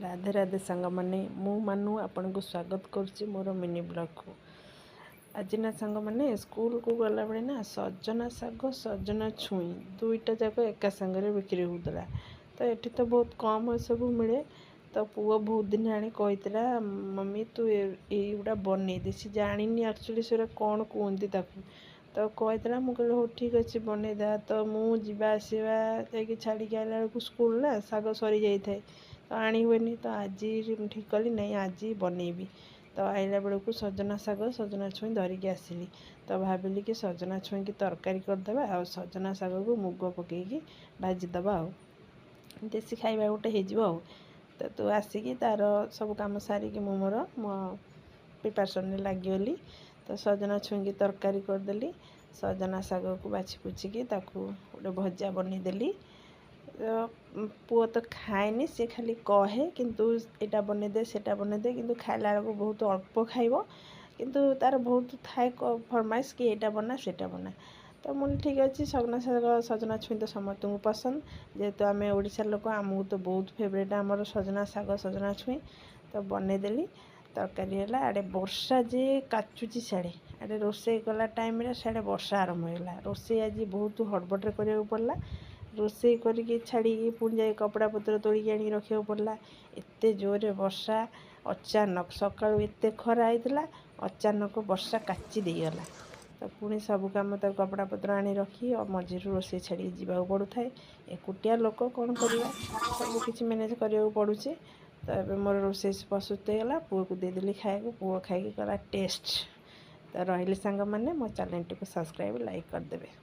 राधे राधे सांग मैंने मु मानू आपन को स्वागत करुच्ची मोर मिनी ब्लॉग को। आज ना सांग मैंने स्कूल को गला बेले ना सजना शाग सजना छुई दुईटा जाक एका सांगे बिक्री होता। तो ये तो बहुत कम सब मिले। तो पुओ बहुत दिन आनी कहीला मम्मी तू युवा बनई दे सी जानी एक्चुअली से कौन कहते तो कहीला मुझे हो ठीक अच्छे बनईदा। तो मुझे आसवा जा छाड़ी आला बेलू स्कूल ना शाग सरी जाए तो आनी हुए तो आज ठीक कली नहीं आज बनईबी। तो आइला बेलू सजना शाग सजना छुई धरिकी आसली। तो भाविली कि सजना छुई की तरकारी करदे आ सजना शाग को मुग पकईकी भाजीदे आ देसी खाଇବା गोटे हो। तो तू आसिकी तार सब कम सारिकी मो मोर मो प्रिपारेसन लगिगली। तो सजना छुई की तरकारी करदेली। सजना शाग को बाछि पुछिकी गोटे भजा बनईदेली। पुओ तो खाएनी सी खाली कहे किंतु एटा बनईदे सेटा बनईदे किंतु खाइला बेलू बहुत अल्प खाइब किंतु तार बहुत थाए फरमाइश कि एटा बना सेटा बना। तो मुझे ठीक अच्छे सजना शाग सजना छुई तो समस्त को पसंद जेहेतु आम ओडिशा लोक आमको तो बहुत फेवरेट आमर सजना शाग सजना छुई। तो बनईदेली तरकारी है आड़े वर्षा जे काचुची साड़े आड़े रोसे कला टाइम साड़े वर्षा आरंभ होगा। रोसे आज बहुत हड़बड़े करा पड़ा रोसे करके छाड़ी पुणी जाए कपड़ा पत्र तोलिक आनी रखा पड़ा। एत जोरे वर्षा अचानक सका एत खरा होता अचानक वर्षा काची देगला। तो पुणी सब कम तो कपड़ा पत्र आनी रखी और मझी रोसे छाड़ी जावाक पड़ू थाए। एकुटिया लोक कौन करवा सब किसी मैनेज करा पड़ुचे। तो ये मोर रोसे प्रस्तुत होगा पुओ को देदेली खाया पुओ खाई कला टेस्ट। तो रही सांग मैंने मो चैनल टी को सब्सक्राइब लाइक करदे।